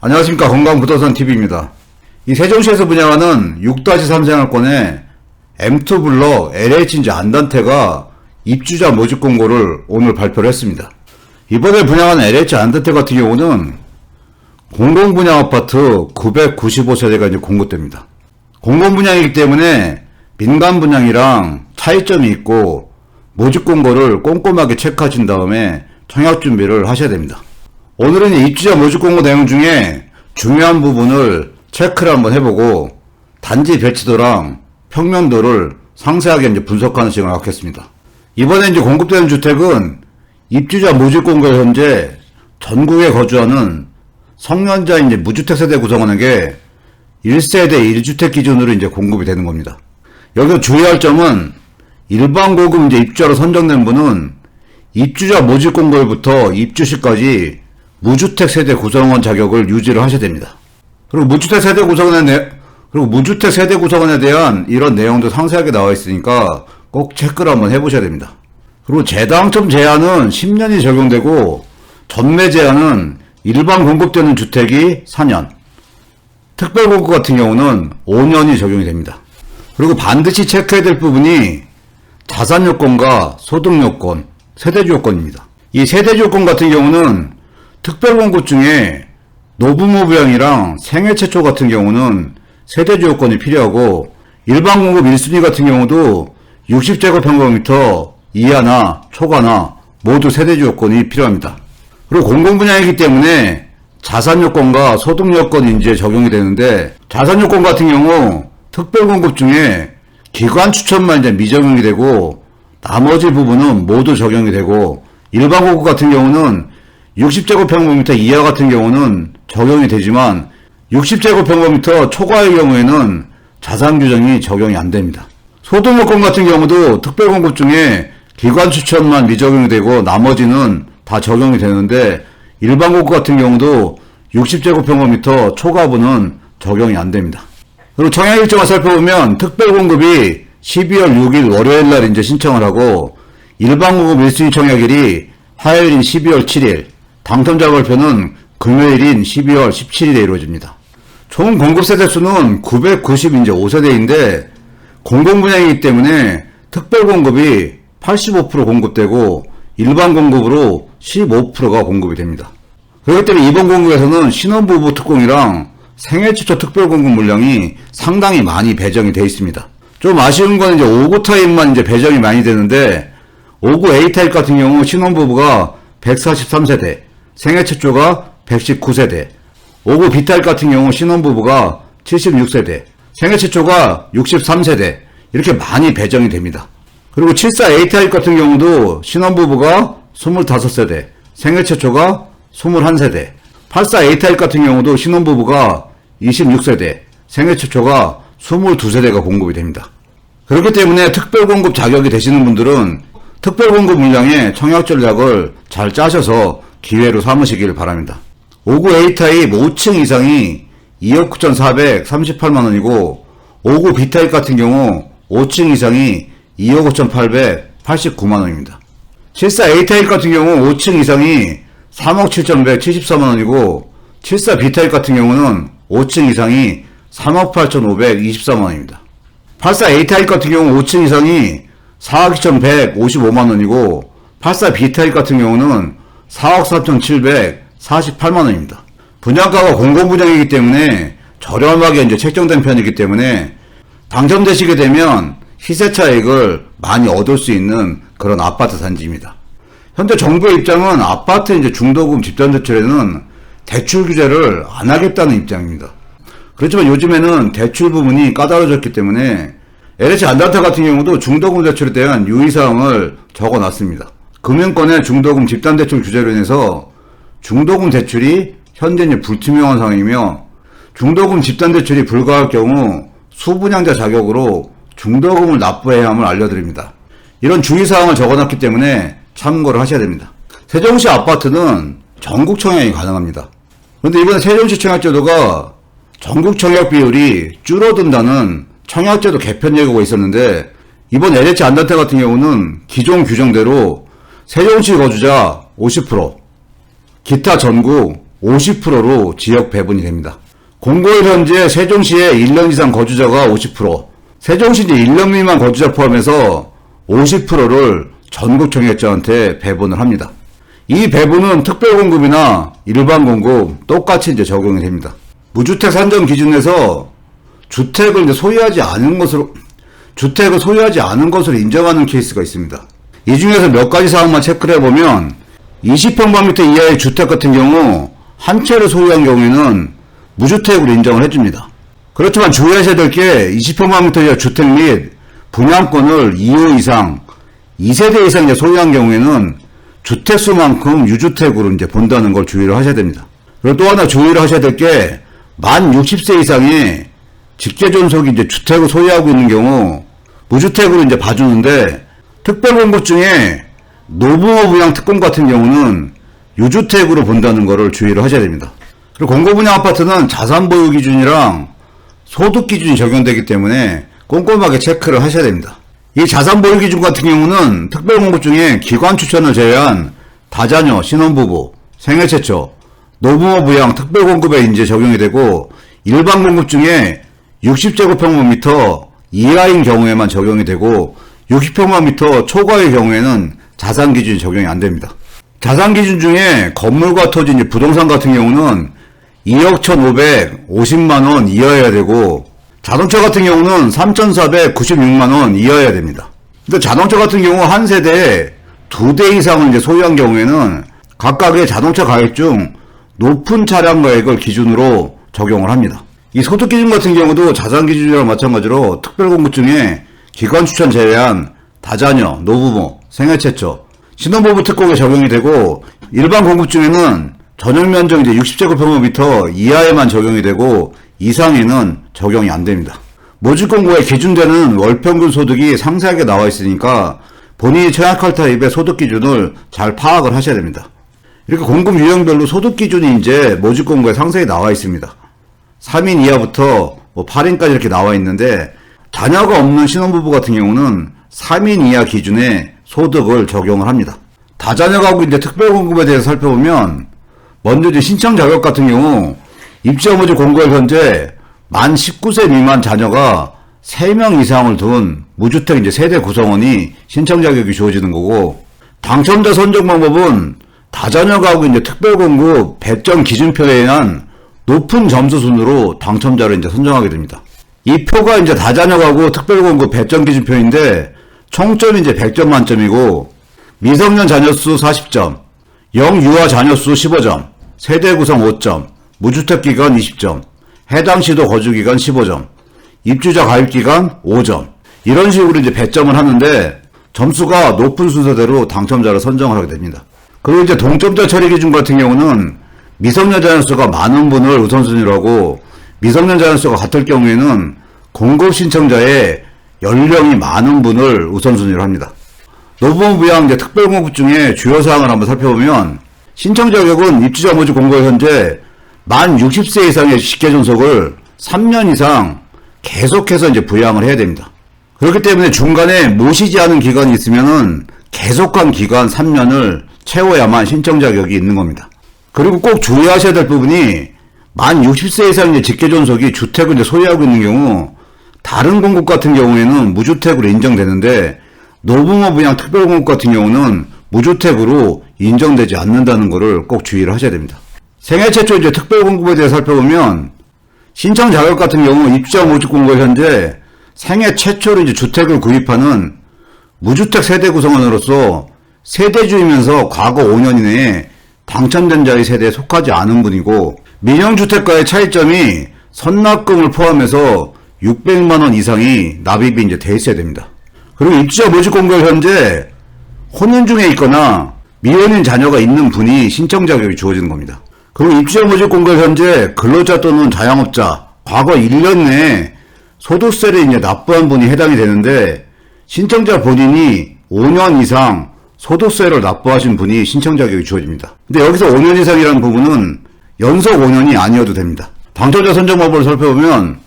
안녕하십니까. 건강부동산TV입니다. 이 세종시에서 분양하는 6-3 생활권에 M2 블럭 LH 안단테가 입주자 모집 공고를 오늘 발표를 했습니다. 이번에 분양하는 LH 안단테 같은 경우는 공공분양아파트 995세대가 이제 공급됩니다. 공공분양이기 때문에 민간분양이랑 차이점이 있고 모집 공고를 꼼꼼하게 체크하신 다음에 청약 준비를 하셔야 됩니다. 오늘은 입주자 모집 공고 내용 중에 중요한 부분을 체크를 한번 해보고 단지 배치도랑 평면도를 상세하게 이제 분석하는 시간을 갖겠습니다. 이번에 이제 공급되는 주택은 입주자 모집 공고에 현재 전국에 거주하는 성년자 이제 무주택 세대 구성원에게 1세대 1주택 기준으로 이제 공급이 되는 겁니다. 여기서 주의할 점은 일반 고급 이제 입주자로 선정된 분은 입주자 모집 공고일부터 입주 시까지 무주택 세대 구성원 자격을 유지를 하셔야 됩니다. 그리고 무주택 세대 구성원에 대한 이런 내용도 상세하게 나와 있으니까 꼭 체크를 한번 해보셔야 됩니다. 그리고 재당첨 제한은 10년이 적용되고 전매 제한은 일반 공급되는 주택이 4년, 특별 공급 같은 경우는 5년이 적용이 됩니다. 그리고 반드시 체크해야 될 부분이 자산 요건과 소득 요건, 세대주 요건입니다. 이 세대주 요건 같은 경우는 특별 공급 중에 노부모 부양이랑 생애 최초 같은 경우는 세대주 요건이 필요하고, 일반 공급 1순위 같은 경우도 60제곱평방미터 이하나 초과나 모두 세대주 요건이 필요합니다. 그리고 공공분양이기 때문에 자산 요건과 소득 요건이 이제 적용이 되는데, 자산 요건 같은 경우 특별 공급 중에 기관 추천만 이제 미적용이 되고 나머지 부분은 모두 적용이 되고, 일반 공급 같은 경우는 60제곱평방미터 이하 같은 경우는 적용이 되지만 60제곱평방미터 초과의 경우에는 자산 규정이 적용이 안 됩니다. 소득 요건 같은 경우도 특별 공급 중에 기관 추천만 미적용이 되고 나머지는 다 적용이 되는데, 일반 공급 같은 경우도 60제곱평방미터 초과분은 적용이 안 됩니다. 그리고 청약 일정을 살펴보면 특별 공급이 12월 6일 월요일 날 이제 신청을 하고, 일반 공급 1순위 청약일이 화요일인 12월 7일, 당첨자 발표는 금요일인 12월 17일에 이루어집니다. 총 공급 세대 수는 995세대인데 공공분양이기 때문에 특별 공급이 85% 공급되고 일반 공급으로 15%가 공급이 됩니다. 그렇기 때문에 이번 공급에서는 신혼부부 특공이랑 생애 최초 특별 공급 물량이 상당히 많이 배정이 되어 있습니다. 좀 아쉬운 건 이제 5구 타입만 이제 배정이 많이 되는데, 5구 A 타입 같은 경우 신혼부부가 143세대, 생애 최초가 119세대, 5구 B 타입 같은 경우 신혼부부가 76세대, 생애 최초가 63세대, 이렇게 많이 배정이 됩니다. 그리고 74 A 타입 같은 경우도 신혼부부가 25세대, 생애 최초가 21세대, 84 A 타입 같은 경우도 신혼부부가 26세대, 생애 최초가 22세대가 공급이 됩니다. 그렇기 때문에 특별공급 자격이 되시는 분들은 특별공급 물량의 청약 전략을 잘 짜셔서 기회로 삼으시길 바랍니다. 5구 A타입 5층 이상이 2억 9,438만원이고, 5구 B타입 같은 경우 5층 이상이 2억 5,889만원입니다. 74 A타입 같은 경우 5층 이상이 3억 7,174만원이고, 74 B타입 같은 경우는 5층 이상이 3억 8,524만원입니다. 84 A타입 같은 경우 5층 이상이 4억 2,155만원이고, 84 B타입 같은 경우는 4억 4,748만원입니다. 분양가가 공공분양이기 때문에 저렴하게 이제 책정된 편이기 때문에 당첨되시게 되면 시세 차익을 많이 얻을 수 있는 그런 아파트 단지입니다. 현재 정부의 입장은 아파트 이제 중도금 집단대출에는 대출 규제를 안 하겠다는 입장입니다. 그렇지만 요즘에는 대출 부분이 까다로워졌기 때문에 LH 안단테 같은 경우도 중도금 대출에 대한 유의사항을 적어놨습니다. 금융권의 중도금 집단대출 규제로 인해서 중도금 대출이 현재 이제 불투명한 상황이며, 중도금 집단대출이 불가할 경우 수분양자 자격으로 중도금을 납부해야 함을 알려드립니다. 이런 주의사항을 적어놨기 때문에 참고를 하셔야 됩니다. 세종시 아파트는 전국 청약이 가능합니다. 그런데 이번에 세종시 청약제도가 전국 청약 비율이 줄어든다는 청약제도 개편 예고가 있었는데, 이번 LH 안단테 같은 경우는 기존 규정대로 세종시 거주자 50%, 기타 전국 50%로 지역 배분이 됩니다. 공고일 현재 세종시에 1년 이상 거주자가 50%, 세종시 이제 1년 미만 거주자 포함해서 50%를 전국 청약자한테 배분을 합니다. 이 배분은 특별공급이나 일반공급 똑같이 이제 적용이 됩니다. 무주택 산정 기준에서 주택을 이제 소유하지 않은 것으로 인정하는 케이스가 있습니다. 이 중에서 몇 가지 사항만 체크를 해보면 20평방미터 이하의 주택 같은 경우 한 채를 소유한 경우에는 무주택으로 인정을 해줍니다. 그렇지만 주의하셔야 될 게 20평방미터 이하 주택 및 분양권을 2호 이상, 2세대 이상 이제 소유한 경우에는 주택수만큼 유주택으로 이제 본다는 걸 주의를 하셔야 됩니다. 그리고 또 하나 주의를 하셔야 될 게 만 60세 이상이 직계존속이 이제 주택을 소유하고 있는 경우 무주택으로 이제 봐주는데 특별공급 중에 노부모 부양 특공 같은 경우는 유주택으로 본다는 것을 주의를 하셔야 됩니다. 그리고 공고분양 아파트는 자산 보유 기준이랑 소득 기준이 적용되기 때문에 꼼꼼하게 체크를 하셔야 됩니다. 이 자산 보유 기준 같은 경우는 특별공급 중에 기관 추천을 제외한 다자녀, 신혼부부, 생애 최초, 노부모 부양 특별공급에 이제 적용이 되고 일반 공급 중에 60제곱평방미터 이하인 경우에만 적용이 되고 60평방미터 초과의 경우에는 자산 기준이 적용이 안 됩니다. 자산 기준 중에 건물과 토지, 부동산 같은 경우는 2억 1,550만원 이하여야 되고 자동차 같은 경우는 3,496만원 이하여야 됩니다. 근데 자동차 같은 경우 한 세대에 2대 이상을 이제 소유한 경우에는 각각의 자동차 가격 중 높은 차량 가액을 기준으로 적용을 합니다. 이 소득 기준 같은 경우도 자산 기준이랑 마찬가지로 특별공급 중에 기관 추천 제외한 다자녀, 노부모, 생애 최초, 신혼부부 특공에 적용이 되고 일반 공급 중에는 전용 면적 이제 60제곱평방미터 이하에만 적용이 되고 이상에는 적용이 안 됩니다. 모집공고에 기준되는 월평균 소득이 상세하게 나와 있으니까 본인이 청약할 타입의 소득 기준을 잘 파악을 하셔야 됩니다. 이렇게 공급 유형별로 소득 기준이 이제 모집공고에 상세히 나와 있습니다. 3인 이하부터 8인까지 이렇게 나와 있는데 자녀가 없는 신혼부부 같은 경우는 3인 이하 기준의 소득을 적용을 합니다. 다자녀 가구 이제 특별공급에 대해서 살펴보면 먼저 이제 신청 자격 같은 경우 입주자모집 공고에 현재 만 19세 미만 자녀가 3명 이상을 둔 무주택 이제 세대 구성원이 신청 자격이 주어지는 거고 당첨자 선정 방법은 다자녀 가구 이제 특별공급 배점 기준표에 의한 높은 점수 순으로 당첨자를 이제 선정하게 됩니다. 이 표가 이제 다자녀 가구 특별공급 배점 기준표인데 총점이 이제 100점 만점이고 미성년 자녀수 40점, 영유아 자녀수 15점, 세대 구성 5점, 무주택 기간 20점, 해당 시도 거주 기간 15점, 입주자 가입 기간 5점. 이런 식으로 이제 배점을 하는데 점수가 높은 순서대로 당첨자를 선정을 하게 됩니다. 그리고 이제 동점자 처리 기준 같은 경우는 미성년 자녀수가 많은 분을 우선순위로 하고 미성년 자녀수가 같을 경우에는 공급 신청자의 연령이 많은 분을 우선순위로 합니다. 노부모 부양 이제 특별공급 중에 주요 사항을 한번 살펴보면 신청 자격은 입주자 모집 공고에 현재 만 60세 이상의 직계존속을 3년 이상 계속해서 이제 부양을 해야 됩니다. 그렇기 때문에 중간에 모시지 않은 기간이 있으면은 계속한 기간 3년을 채워야만 신청 자격이 있는 겁니다. 그리고 꼭 주의하셔야 될 부분이 만 60세 이상의 직계존속이 주택을 이제 소유하고 있는 경우 다른 공급 같은 경우에는 무주택으로 인정되는데 노부모 부양 특별공급 같은 경우는 무주택으로 인정되지 않는다는 것을 꼭 주의를 하셔야 됩니다. 생애 최초 이제 특별공급에 대해 살펴보면 신청 자격 같은 경우 입주자 모집 공고에 현재 생애 최초로 이제 주택을 구입하는 무주택 세대 구성원으로서 세대주이면서 과거 5년 이내에 당첨된 자의 세대에 속하지 않은 분이고 민영주택과의 차이점이 선납금을 포함해서 600만원 이상이 납입이 이제 돼 있어야 됩니다. 그리고 입주자 모집 공고에 현재 혼인 중에 있거나 미혼인 자녀가 있는 분이 신청 자격이 주어지는 겁니다. 그리고 입주자 모집 공고에 현재 근로자 또는 자영업자 과거 1년 내에 소득세를 이제 납부한 분이 해당이 되는데 신청자 본인이 5년 이상 소득세를 납부하신 분이 신청 자격이 주어집니다. 근데 여기서 5년 이상이라는 부분은 연속 5년이 아니어도 됩니다. 당첨자 선정 방법을 살펴보면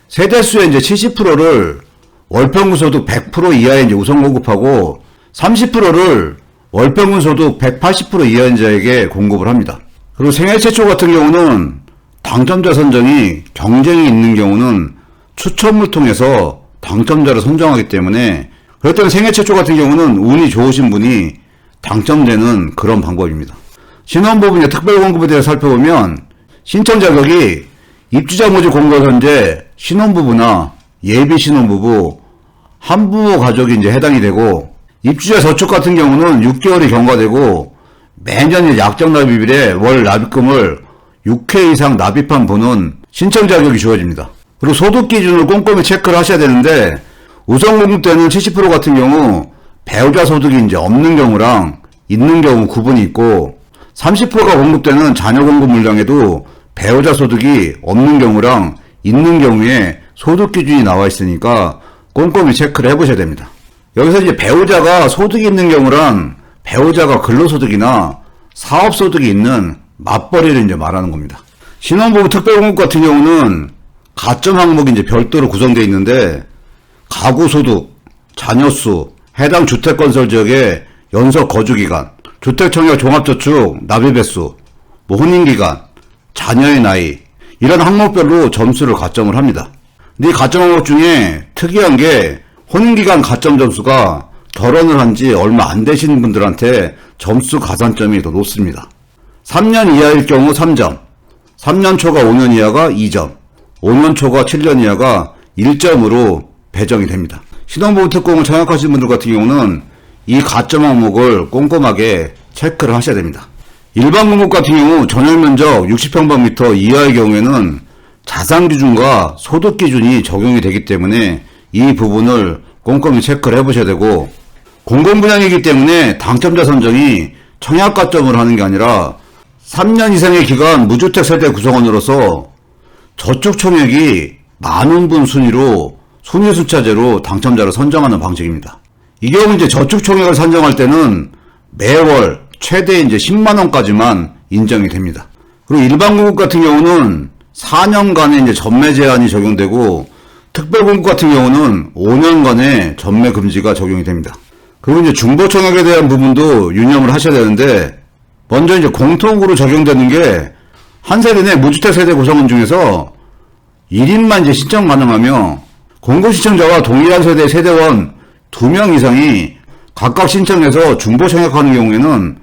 세대수의 이제 70%를 월평균 소득 100% 이하의 이제 우선 공급하고 30%를 월평균 소득 180% 이하인 자에게 공급을 합니다. 그리고 생애 최초 같은 경우는 당첨자 선정이 경쟁이 있는 경우는 추첨을 통해서 당첨자를 선정하기 때문에 그럴 때는 생애 최초 같은 경우는 운이 좋으신 분이 당첨되는 그런 방법입니다. 신혼부부의 특별공급에 대해 살펴보면 신청 자격이 입주자 모집 공고 현재 신혼부부나 예비 신혼부부, 한부모 가족이 이제 해당이 되고 입주자 저축 같은 경우는 6개월이 경과되고 매년 약정 납입일에 월 납입금을 6회 이상 납입한 분은 신청 자격이 주어집니다. 그리고 소득 기준을 꼼꼼히 체크를 하셔야 되는데 우선 공급 때는 70% 같은 경우 배우자 소득이 이제 없는 경우랑 있는 경우 구분이 있고 30%가 공급되는 자녀 공급 물량에도 배우자 소득이 없는 경우랑 있는 경우에 소득 기준이 나와 있으니까 꼼꼼히 체크를 해보셔야 됩니다. 여기서 이제 배우자가 소득이 있는 경우란 배우자가 근로소득이나 사업소득이 있는 맞벌이를 이제 말하는 겁니다. 신혼부부 특별공급 같은 경우는 가점 항목이 이제 별도로 구성되어 있는데 가구소득, 자녀수, 해당 주택건설 지역의 연속 거주기간, 주택청약 종합저축 납입 횟수, 혼인기간, 자녀의 나이 이런 항목별로 점수를 가점을 합니다. 근데 이 가점 항목 중에 특이한 게 혼인기간 가점 점수가 결혼을 한 지 얼마 안 되신 분들한테 점수 가산점이 더 높습니다. 3년 이하일 경우 3점, 3년 초과 5년 이하가 2점, 5년 초과 7년 이하가 1점으로 배정이 됩니다. 신혼부부 특공을 청약하시는 분들 같은 경우는 이 가점 항목을 꼼꼼하게 체크를 하셔야 됩니다. 일반 공급 같은 경우 전용 면적 60평방미터 이하의 경우에는 자산 기준과 소득 기준이 적용이 되기 때문에 이 부분을 꼼꼼히 체크를 해보셔야 되고 공공 분양이기 때문에 당첨자 선정이 청약 가점을 하는 게 아니라 3년 이상의 기간 무주택 세대 구성원으로서 저축 총액이 많은 분 순위로 순위 숫자제로 당첨자를 선정하는 방식입니다. 이 경우 이제 저축 총액을 선정할 때는 매월 최대 이제 10만 원까지만 인정이 됩니다. 그리고 일반 공급 같은 경우는 4년간의 이제 전매 제한이 적용되고 특별 공급 같은 경우는 5년간의 전매 금지가 적용이 됩니다. 그리고 이제 중보 청약에 대한 부분도 유념을 하셔야 되는데 먼저 이제 공통으로 적용되는 게 한 세대 내 무주택 세대 구성원 중에서 1인만 이제 신청 가능하며 공급 신청자와 동일한 세대의 세대원 2명 이상이 각각 신청해서 중보 청약하는 경우에는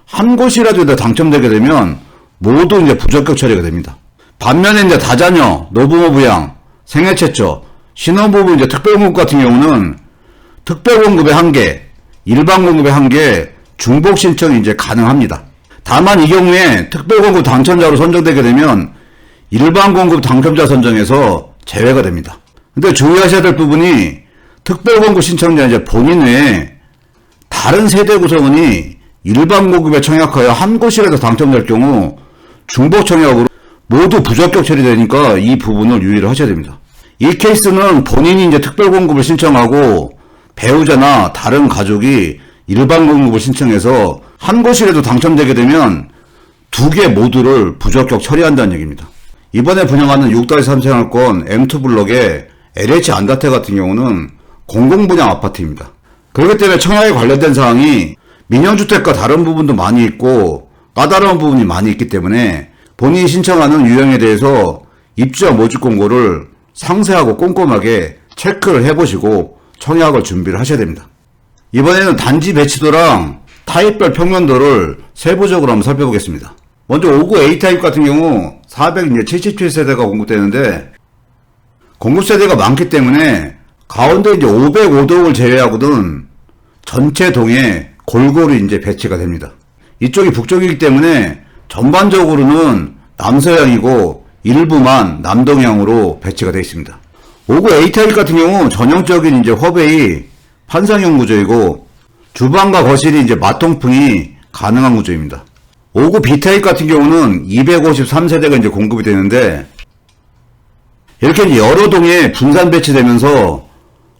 한 곳이라도 당첨되게 되면 모두 이제 부적격 처리가 됩니다. 반면에 이제 다자녀, 노부모 부양, 생애 최초, 신혼부부 이제 특별공급 같은 경우는 특별공급의 한계, 일반 공급의 한계, 중복 신청이 이제 가능합니다. 다만 이 경우에 특별공급 당첨자로 선정되게 되면 일반 공급 당첨자 선정에서 제외가 됩니다. 근데 주의하셔야 될 부분이 특별공급 신청자 이제 본인 외에 다른 세대 구성원이 일반 공급에 청약하여 한 곳이라도 당첨될 경우 중복 청약으로 모두 부적격 처리되니까 이 부분을 유의를 하셔야 됩니다. 이 케이스는 본인이 이제 특별공급을 신청하고 배우자나 다른 가족이 일반 공급을 신청해서 한 곳이라도 당첨되게 되면 두 개 모두를 부적격 처리한다는 얘기입니다. 이번에 분양하는 6-3 생활권 M2 블럭의 LH 안다테 같은 경우는 공공분양 아파트입니다. 그렇기 때문에 청약에 관련된 사항이 민영주택과 다른 부분도 많이 있고 까다로운 부분이 많이 있기 때문에 본인이 신청하는 유형에 대해서 입주자 모집 공고를 상세하고 꼼꼼하게 체크를 해보시고 청약을 준비를 하셔야 됩니다. 이번에는 단지 배치도랑 타입별 평면도를 세부적으로 한번 살펴보겠습니다. 먼저 59 A타입 같은 경우 477세대가 공급되는데 공급세대가 많기 때문에 가운데 이제 505동을 제외하고는 전체 동에 골고루 이제 배치가 됩니다. 이쪽이 북쪽이기 때문에 전반적으로는 남서향이고 일부만 남동향으로 배치가 되어 있습니다. 59 A타입 같은 경우 전형적인 이제 허베이 판상형 구조이고 주방과 거실이 이제 마통풍이 가능한 구조입니다. 59 B타입 같은 경우는 253세대가 이제 공급이 되는데 이렇게 이제 여러 동에 분산 배치되면서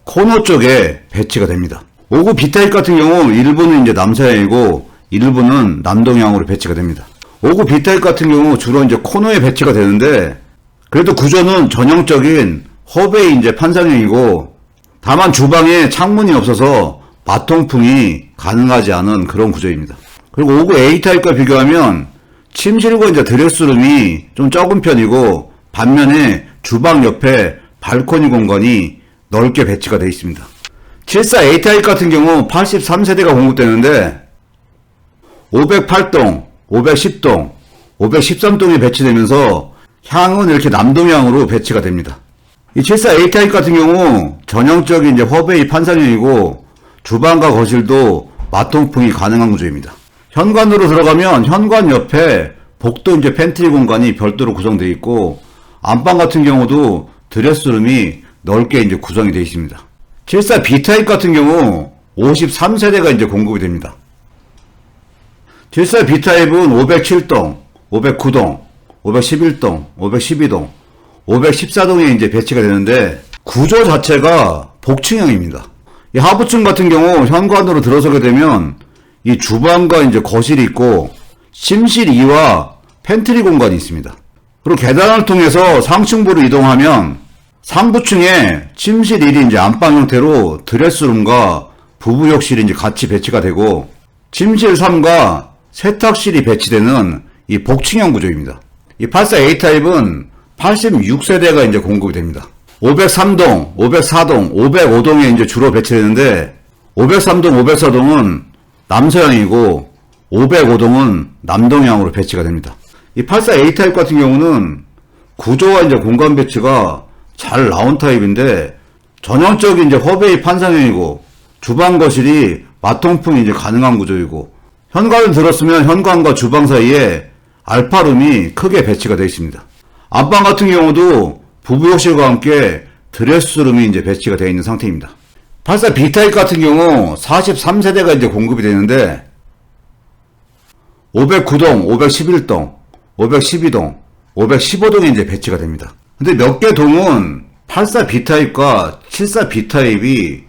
코너 쪽에 배치가 됩니다. 59 B타입 같은 경우 일부는 이제 남서향이고 일부는 남동향으로 배치가 됩니다. 59 B타입 같은 경우 주로 이제 코너에 배치가 되는데 그래도 구조는 전형적인 허베이 이제 판상형이고 다만 주방에 창문이 없어서 마통풍이 가능하지 않은 그런 구조입니다. 그리고 59 A타입과 비교하면 침실과 이제 드레스룸이 좀 적은 편이고 반면에 주방 옆에 발코니 공간이 넓게 배치가 되어 있습니다. 74A 타입 같은 경우 83세대가 공급되는데 508동, 510동, 513동에 배치되면서 향은 이렇게 남동향으로 배치가 됩니다. 이 74A 타입 같은 경우 전형적인 이제 허베이 판상형이고 주방과 거실도 마통풍이 가능한 구조입니다. 현관으로 들어가면 현관 옆에 복도 이제 팬트리 공간이 별도로 구성되어 있고 안방 같은 경우도 드레스룸이 넓게 이제 구성이 되어 있습니다. 74B 타입 같은 경우 53세대가 이제 공급이 됩니다. 74B 타입은 507동, 509동, 511동, 512동, 514동에 이제 배치가 되는데 구조 자체가 복층형입니다. 이 하부층 같은 경우 현관으로 들어서게 되면 이 주방과 이제 거실이 있고 침실 2와 팬트리 공간이 있습니다. 그리고 계단을 통해서 상층부로 이동하면 상부층에 침실 1이 이제 안방 형태로 드레스룸과 부부욕실이 이제 같이 배치가 되고 침실 3과 세탁실이 배치되는 이 복층형 구조입니다. 이 84A 타입은 86세대가 이제 공급이 됩니다. 503동, 504동, 505동에 이제 주로 배치되는데 503동, 504동은 남서향이고 505동은 남동향으로 배치가 됩니다. 이 84A 타입 같은 경우는 구조와 이제 공간 배치가 잘 나온 타입인데 전형적인 이제 허베이 판상형이고 주방 거실이 마통풍이 이제 가능한 구조이고 현관을 들었으면 현관과 주방 사이에 알파룸이 크게 배치가 되어 있습니다. 안방 같은 경우도 부부욕실과 함께 드레스룸이 이제 배치가 되어 있는 상태입니다. 84B 타입 같은 경우 43세대가 이제 공급이 되는데 509동, 511동, 512동, 515동에 이제 배치가 됩니다. 근데 몇 개 동은 84B 타입과 74B 타입이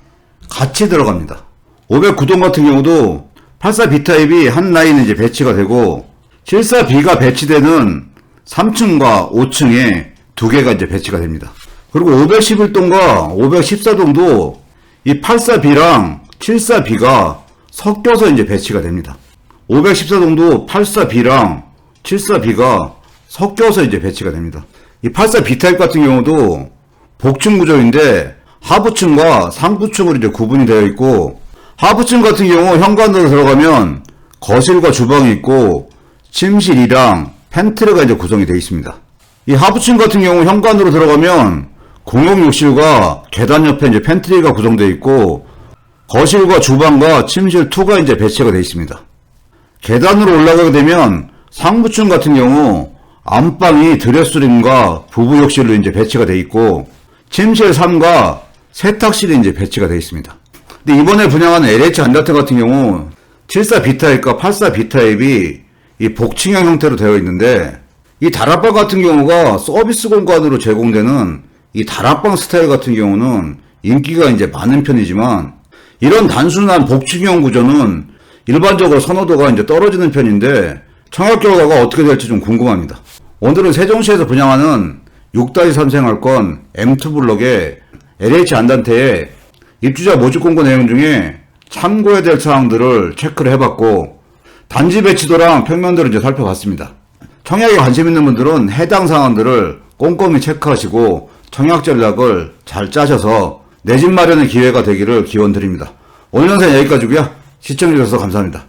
같이 들어갑니다. 509동 같은 경우도 84B 타입이 한 라인에 이제 배치가 되고 74B가 배치되는 3층과 5층에 두 개가 이제 배치가 됩니다. 그리고 511동과 514동도 이 84B랑 74B가 섞여서 이제 배치가 됩니다. 514동도 84B랑 74B가 섞여서 이제 배치가 됩니다. 이 84B 타입 같은 경우도 복층 구조인데 하부층과 상부층으로 이제 구분이 되어 있고 하부층 같은 경우 현관으로 들어가면 거실과 주방이 있고 침실이랑 팬트리가 이제 구성이 되어 있습니다. 이 하부층 같은 경우 현관으로 들어가면 공용 욕실과 계단 옆에 이제 팬트리가 구성되어 있고 거실과 주방과 침실 2가 이제 배치가 되어 있습니다. 계단으로 올라가게 되면 상부층 같은 경우 안방이 드레스룸과 부부욕실로 이제 배치가 되어 있고 침실 3과 세탁실이 이제 배치가 되어 있습니다. 근데 이번에 분양하는 LH 안다트 같은 경우 74B 타입과 84B 타입이 이 복층형 형태로 되어 있는데 이 다락방 같은 경우가 서비스 공간으로 제공되는 이 다락방 스타일 같은 경우는 인기가 이제 많은 편이지만 이런 단순한 복층형 구조는 일반적으로 선호도가 이제 떨어지는 편인데 청약 결과가 어떻게 될지 좀 궁금합니다. 오늘은 세종시에서 분양하는 6-3 생활권 M2 블럭의 LH 안단테의 입주자 모집 공고 내용 중에 참고해야 될 사항들을 체크를 해봤고 단지 배치도랑 평면도를 이제 살펴봤습니다. 청약에 관심 있는 분들은 해당 사항들을 꼼꼼히 체크하시고 청약 전략을 잘 짜셔서 내 집 마련의 기회가 되기를 기원드립니다. 오늘 영상 여기까지고요. 시청해주셔서 감사합니다.